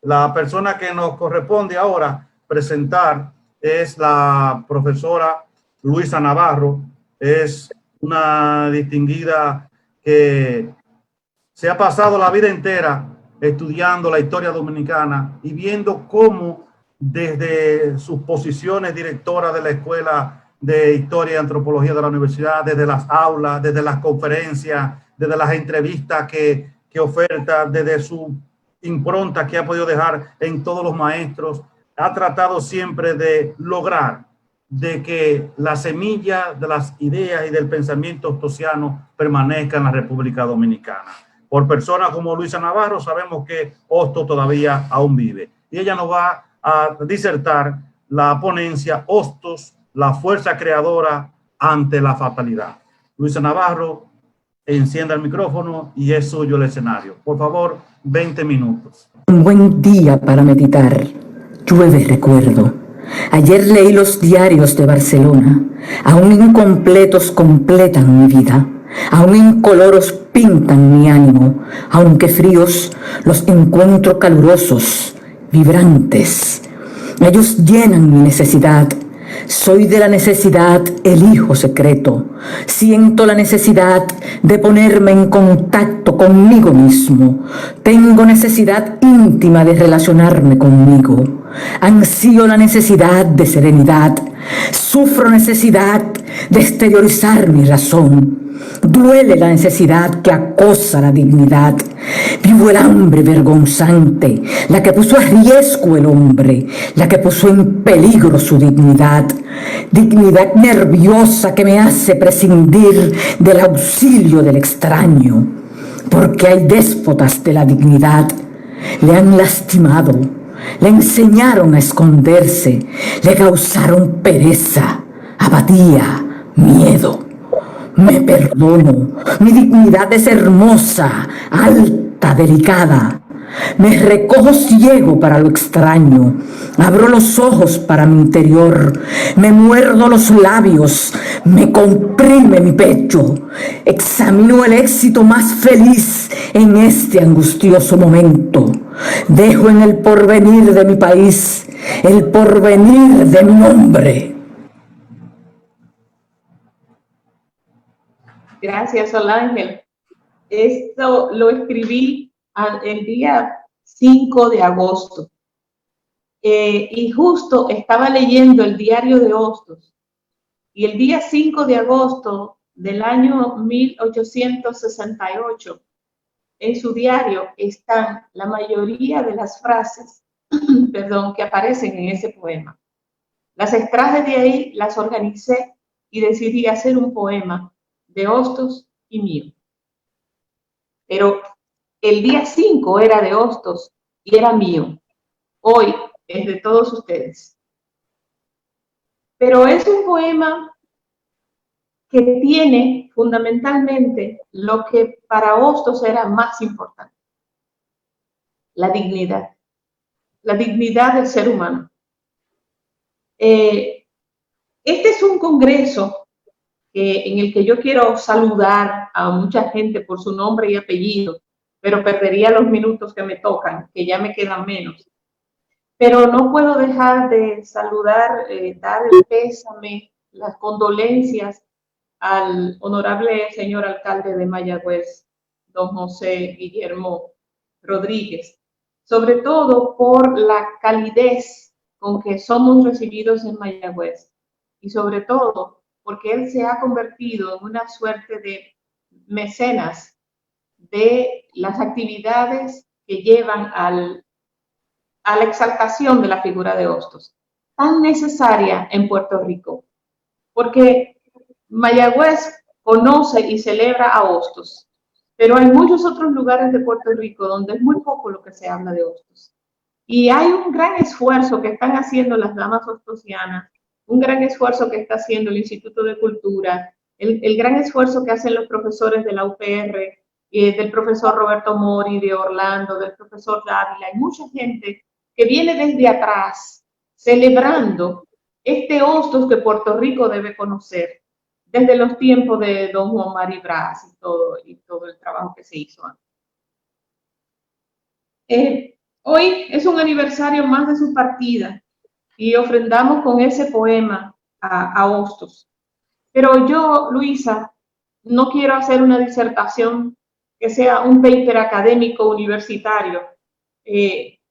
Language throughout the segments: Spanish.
La persona que nos corresponde ahora presentar es la profesora Luisa Navarro. Es una distinguida que se ha pasado la vida entera estudiando la historia dominicana y viendo cómo desde sus posiciones directoras de la Escuela de Historia y Antropología de la Universidad, desde las aulas, desde las conferencias, desde las entrevistas que oferta, desde su impronta que ha podido dejar en todos los maestros, ha tratado siempre de lograr de que la semilla de las ideas y del pensamiento ostosiano permanezca en la República Dominicana. Por personas como Luisa Navarro sabemos que Hostos todavía aún vive. Y ella nos va a disertar la ponencia Hostos, la fuerza creadora ante la fatalidad. Luisa Navarro, encienda el micrófono y es suyo el escenario. Por favor, 20 minutos. Un buen día para meditar. Llueve recuerdo. Ayer leí los diarios de Barcelona. Aún incompletos completan mi vida. Aún incoloros pintan mi ánimo. Aunque fríos, los encuentro calurosos, vibrantes. Ellos llenan mi necesidad. Soy de la necesidad el hijo secreto. Siento la necesidad de ponerme en contacto conmigo mismo. Tengo necesidad íntima de relacionarme conmigo. Ansío la necesidad de serenidad. Sufro necesidad de exteriorizar mi razón. Duele la necesidad que acosa la dignidad. Vivo el hambre vergonzante, la que puso a riesgo el hombre, la que puso en peligro su dignidad. Dignidad nerviosa que me hace prescindir del auxilio del extraño. Porque hay déspotas de la dignidad. Le han lastimado, le enseñaron a esconderse, le causaron pereza, apatía, miedo. Me perdono, mi dignidad es hermosa, alta, delicada. Me recojo ciego para lo extraño, abro los ojos para mi interior, me muerdo los labios, me comprime mi pecho, examino el éxito más feliz en este angustioso momento. Dejo en el porvenir de mi país, el porvenir de mi nombre. Gracias, Sol Ángel. Esto lo escribí el día 5 de agosto. Y justo estaba leyendo el diario de Hostos. Y el día 5 de agosto del año 1868, en su diario están la mayoría de las frases perdón, que aparecen en ese poema. Las extraje de ahí, las organicé y decidí hacer un poema de Hostos y mío. Pero el día 5 era de Hostos y era mío. Hoy es de todos ustedes. Pero es un poema que tiene fundamentalmente lo que para Hostos era más importante: la dignidad del ser humano. Este es un congreso en el que yo quiero saludar a mucha gente por su nombre y apellido, pero perdería los minutos que me tocan, que ya me quedan menos. Pero no puedo dejar de saludar, dar el pésame, las condolencias al honorable señor alcalde de Mayagüez, don José Guillermo Rodríguez, sobre todo por la calidez con que somos recibidos en Mayagüez y sobre todo porque él se ha convertido en una suerte de mecenas de las actividades que llevan a la exaltación de la figura de Hostos, tan necesaria en Puerto Rico, porque Mayagüez conoce y celebra a Hostos, pero hay muchos otros lugares de Puerto Rico donde es muy poco lo que se habla de Hostos. Y hay un gran esfuerzo que están haciendo las damas hostosianas, un gran esfuerzo que está haciendo el Instituto de Cultura, el gran esfuerzo que hacen los profesores de la UPR, del profesor Roberto Mori de Orlando, del profesor Dávila. Hay mucha gente que viene desde atrás celebrando este Hostos que Puerto Rico debe conocer desde los tiempos de don Juan Mari Brás y todo el trabajo que se hizo antes. Hoy es un aniversario más de su partida y ofrendamos con ese poema a Hostos. Pero yo, Luisa, no quiero hacer una disertación que sea un paper académico universitario,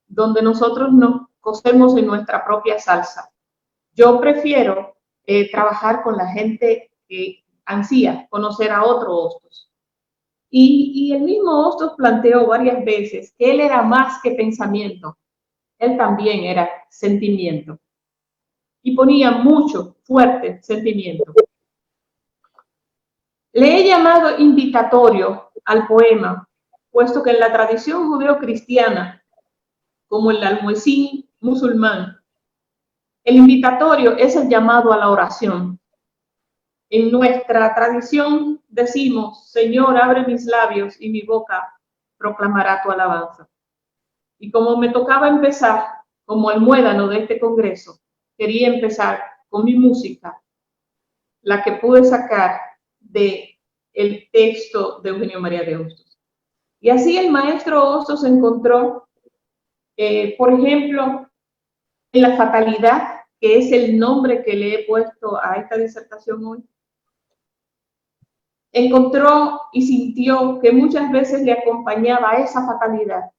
donde nosotros nos cosemos en nuestra propia salsa. Yo prefiero trabajar con la gente que ansía conocer a otro Hostos. Y el mismo Hostos planteó varias veces que él era más que pensamiento, él también era sentimiento. Y ponía mucho, fuerte sentimiento. Le he llamado invitatorio al poema, puesto que en la tradición judeo-cristiana, como el almuecín musulmán, el invitatorio es el llamado a la oración. En nuestra tradición decimos, Señor, abre mis labios y mi boca proclamará tu alabanza. Y como me tocaba empezar como almuédano de este congreso, quería empezar con mi música, la que pude sacar de el texto de Eugenio María de Hostos. Y así el maestro Hostos encontró, por ejemplo, en la fatalidad, que es el nombre que le he puesto a esta disertación hoy, encontró y sintió que muchas veces le acompañaba esa fatalidad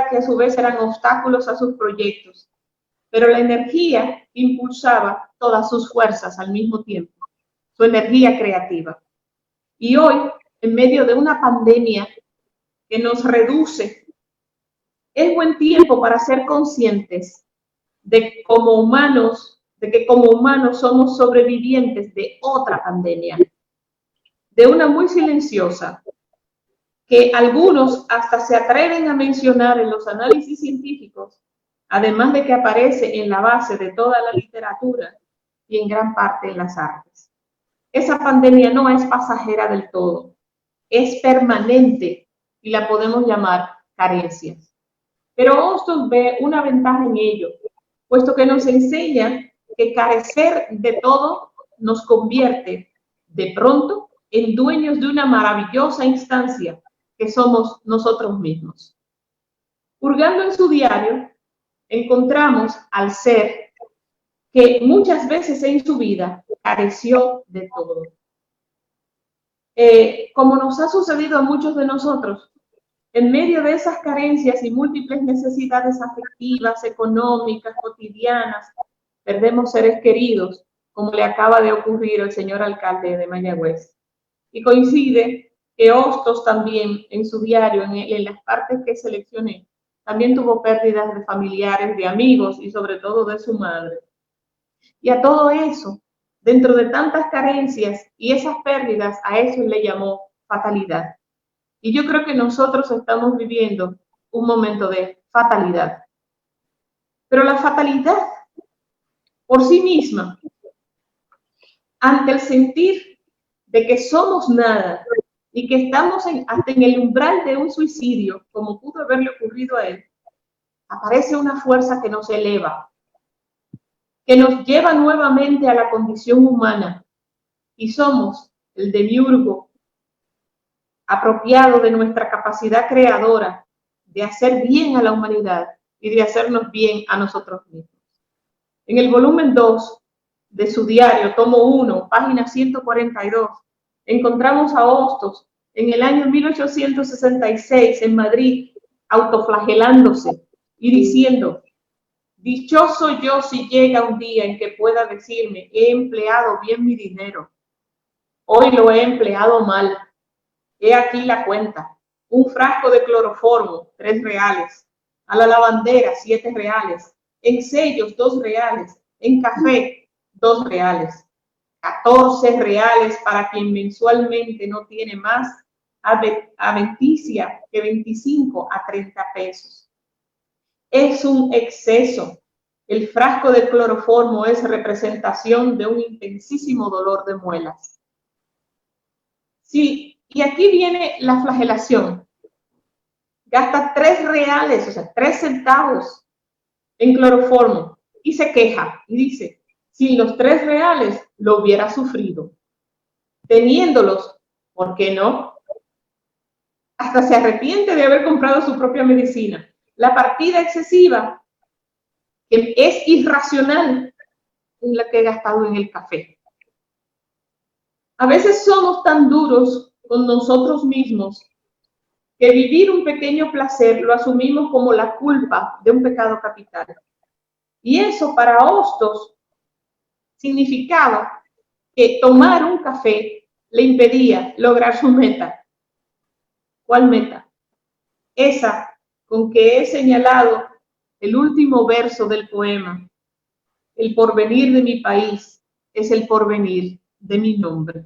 que a su vez eran obstáculos a sus proyectos, pero la energía impulsaba todas sus fuerzas al mismo tiempo, su energía creativa. Y hoy, en medio de una pandemia que nos reduce, es buen tiempo para ser conscientes de que como humanos somos sobrevivientes de otra pandemia, de una muy silenciosa, que algunos hasta se atreven a mencionar en los análisis científicos, además de que aparece en la base de toda la literatura y en gran parte en las artes. Esa pandemia no es pasajera del todo, es permanente y la podemos llamar carencias. Pero Hostos ve una ventaja en ello, puesto que nos enseña que carecer de todo nos convierte de pronto en dueños de una maravillosa instancia que somos nosotros mismos. Hurgando en su diario, encontramos al ser que muchas veces en su vida careció de todo. Como nos ha sucedido a muchos de nosotros, en medio de esas carencias y múltiples necesidades afectivas, económicas, cotidianas, perdemos seres queridos, como le acaba de ocurrir al señor alcalde de Mayagüez. Y coincide que Hostos también en su diario, en las partes que seleccioné, también tuvo pérdidas de familiares, de amigos y sobre todo de su madre. Y a todo eso, dentro de tantas carencias y esas pérdidas, a eso le llamó fatalidad. Y yo creo que nosotros estamos viviendo un momento de fatalidad. Pero la fatalidad por sí misma, ante el sentir de que somos nada y que estamos hasta en el umbral de un suicidio, como pudo haberle ocurrido a él, aparece una fuerza que nos eleva, que nos lleva nuevamente a la condición humana y somos el demiurgo apropiado de nuestra capacidad creadora de hacer bien a la humanidad y de hacernos bien a nosotros mismos. En el volumen 2 de su diario, tomo 1, página 142, encontramos a Hostos en el año 1866 en Madrid, autoflagelándose y diciendo: dichoso yo si llega un día en que pueda decirme, he empleado bien mi dinero, hoy lo he empleado mal. He aquí la cuenta: un frasco de cloroformo, 3 reales, a la lavandera, 7 reales, en sellos, 2 reales, en café, 2 reales, 14 reales para quien mensualmente no tiene más adventicia que 25 a 30 pesos. Es un exceso. El frasco de cloroformo es representación de un intensísimo dolor de muelas. Sí. Y aquí viene la flagelación. Gasta 3 reales, o sea, 3 centavos en cloroformo y se queja y dice: sin los 3 reales lo hubiera sufrido. Teniéndolos, ¿por qué no? hasta se arrepiente de haber comprado su propia medicina. La partida excesiva, que es irracional, es la que he gastado en el café. A veces somos tan duros con nosotros mismos que vivir un pequeño placer lo asumimos como la culpa de un pecado capital. Y eso para Hostos significaba que tomar un café le impedía lograr su meta. ¿Cuál meta? Esa con que he señalado el último verso del poema. El porvenir de mi país es el porvenir de mi nombre.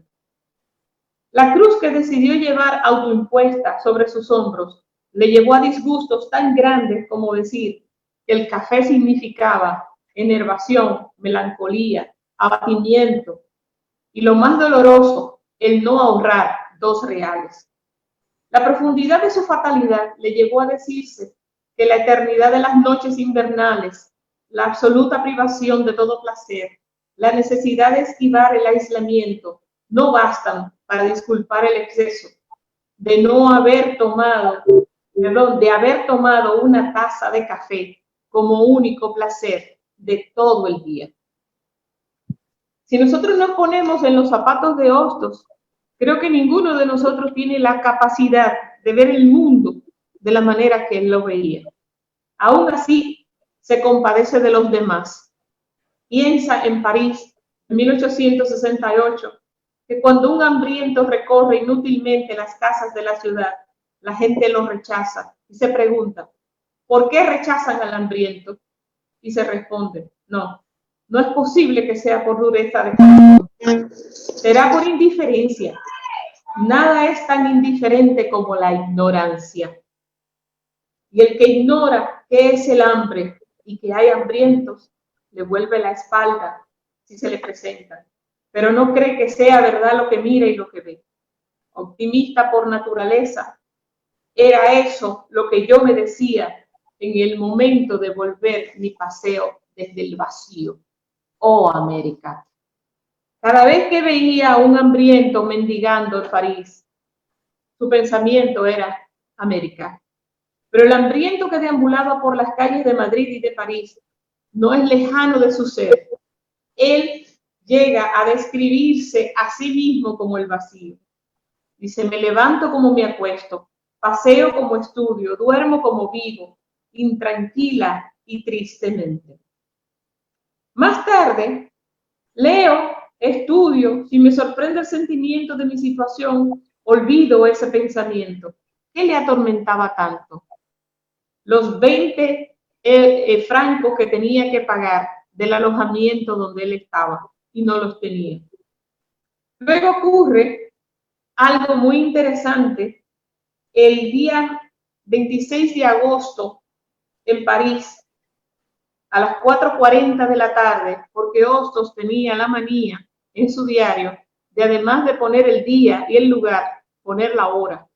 La cruz que decidió llevar autoimpuesta sobre sus hombros le llevó a disgustos tan grandes como decir que el café significaba enervación, melancolía, abatimiento y lo más doloroso, el no ahorrar 2 reales. La profundidad de su fatalidad le llevó a decirse que la eternidad de las noches invernales, la absoluta privación de todo placer, la necesidad de esquivar el aislamiento, no bastan para disculpar el exceso de haber tomado una taza de café como único placer de todo el día. Si nosotros nos ponemos en los zapatos de Hostos, creo que ninguno de nosotros tiene la capacidad de ver el mundo de la manera que él lo veía. Aún así, se compadece de los demás. Piensa en París, en 1868, que cuando un hambriento recorre inútilmente las casas de la ciudad, la gente lo rechaza y se pregunta, ¿por qué rechazan al hambriento? Y se responde, no es posible que sea por dureza de corazón. Será por indiferencia. Nada es tan indiferente como la ignorancia. Y el que ignora qué es el hambre y que hay hambrientos, le vuelve la espalda si se le presenta, pero no cree que sea verdad lo que mira y lo que ve. Optimista por naturaleza, era eso lo que yo me decía en el momento de volver mi paseo desde el vacío. Oh, América. Cada vez que veía a un hambriento mendigando en París, su pensamiento era América. Pero el hambriento que deambulaba por las calles de Madrid y de París no es lejano de su ser. Él llega a describirse a sí mismo como el vacío. Dice, me levanto como me acuesto, paseo como estudio, duermo como vivo, intranquila y tristemente. Más tarde, leo, estudio, si me sorprende el sentimiento de mi situación, olvido ese pensamiento. ¿Qué le atormentaba tanto? Los 20 francos que tenía que pagar del alojamiento donde él estaba y no los tenía. Luego ocurre algo muy interesante. El día 26 de agosto en París, a las 4:40 de la tarde, porque Hostos tenía la manía en su diario de, además de poner el día y el lugar, poner la hora.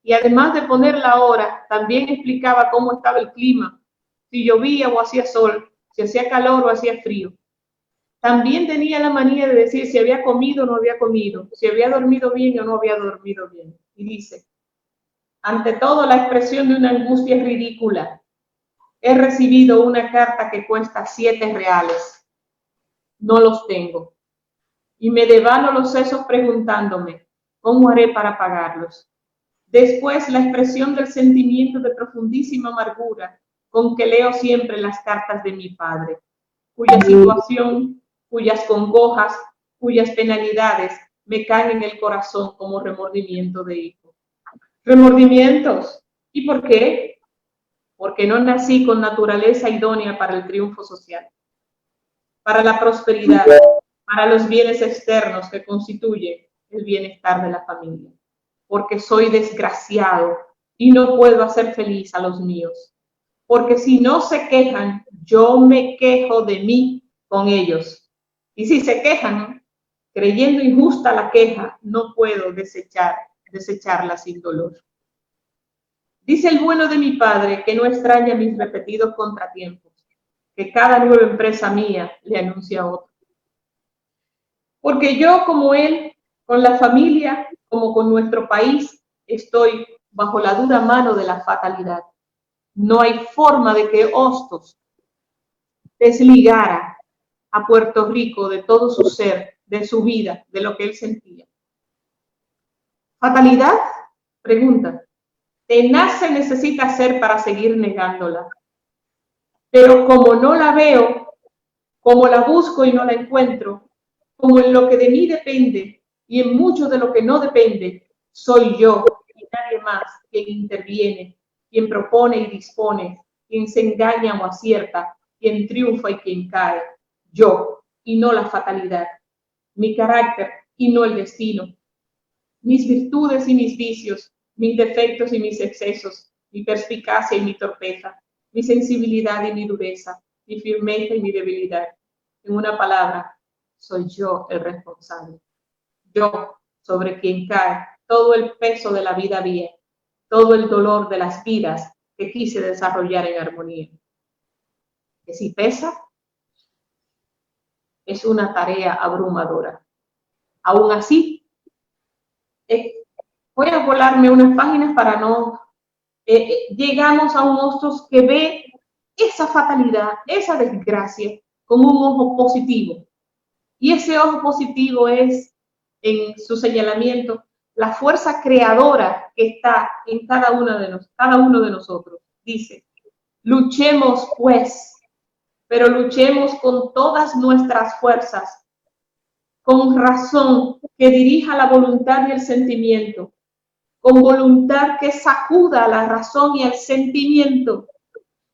Y además de poner la hora, también explicaba cómo estaba el clima, si llovía o hacía sol, si hacía calor o hacía frío. También tenía la manía de decir si había comido o no había comido, si había dormido bien o no había dormido bien. Y dice, ante todo la expresión de una angustia ridícula. He recibido una carta que cuesta 7 reales. No los tengo. Y me devano los sesos preguntándome, ¿cómo haré para pagarlos? Después, la expresión del sentimiento de profundísima amargura con que leo siempre las cartas de mi padre, cuya situación, cuyas congojas, cuyas penalidades me caen en el corazón como remordimiento de hijo. ¿Remordimientos? ¿Y por qué? Porque no nací con naturaleza idónea para el triunfo social, para la prosperidad, para los bienes externos que constituyen el bienestar de la familia. Porque soy desgraciado y no puedo hacer feliz a los míos. Porque si no se quejan, yo me quejo de mí con ellos. Y si se quejan, creyendo injusta la queja, no puedo desecharla sin dolor. Dice el bueno de mi padre que no extraña mis repetidos contratiempos, que cada nueva empresa mía le anuncia otro. Porque yo, como él, con la familia, como con nuestro país, estoy bajo la dura mano de la fatalidad. No hay forma de que Hostos desligara a Puerto Rico de todo su ser, de su vida, de lo que él sentía. ¿Fatalidad? Pregunta. Tenaz se necesita hacer para seguir negándola. Pero como no la veo, como la busco y no la encuentro, como en lo que de mí depende y en mucho de lo que no depende, soy yo y nadie más quien interviene, quien propone y dispone, quien se engaña o acierta, quien triunfa y quien cae. Yo y no la fatalidad. Mi carácter y no el destino. Mis virtudes y mis vicios, mis defectos y mis excesos, mi perspicacia y mi torpeza, mi sensibilidad y mi dureza, mi firmeza y mi debilidad. En una palabra, soy yo el responsable. Yo, sobre quien cae todo el peso de la vida vía, todo el dolor de las vidas que quise desarrollar en armonía. Que si pesa, es una tarea abrumadora. Aún así, voy a volarme unas páginas para no... llegamos a un Hostos que ve esa fatalidad, esa desgracia, con un ojo positivo. Y ese ojo positivo es, en su señalamiento, la fuerza creadora que está en cada uno de nosotros. Dice, luchemos pues, pero luchemos con todas nuestras fuerzas, con razón que dirija la voluntad y el sentimiento, con voluntad que sacuda la razón y el sentimiento,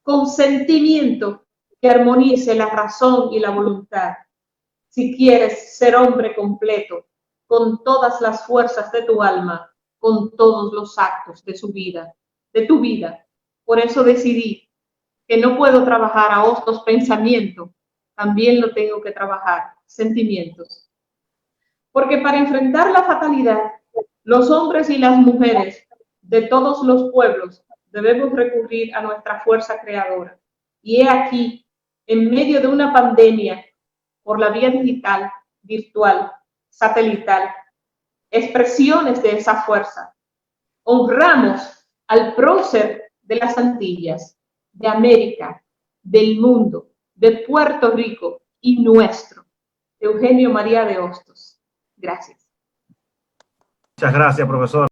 con sentimiento que armonice la razón y la voluntad. Si quieres ser hombre completo, con todas las fuerzas de tu alma, con todos los actos de su vida, de tu vida. Por eso decidí que no puedo trabajar a Hostos pensamiento, también lo tengo que trabajar sentimientos. Porque para enfrentar la fatalidad, los hombres y las mujeres de todos los pueblos debemos recurrir a nuestra fuerza creadora. Y he aquí, en medio de una pandemia, por la vía digital, virtual, satelital, expresiones de esa fuerza. Honramos al prócer de las Antillas, de América, del mundo, de Puerto Rico y nuestro, Eugenio María de Hostos. Gracias. Muchas gracias, profesor.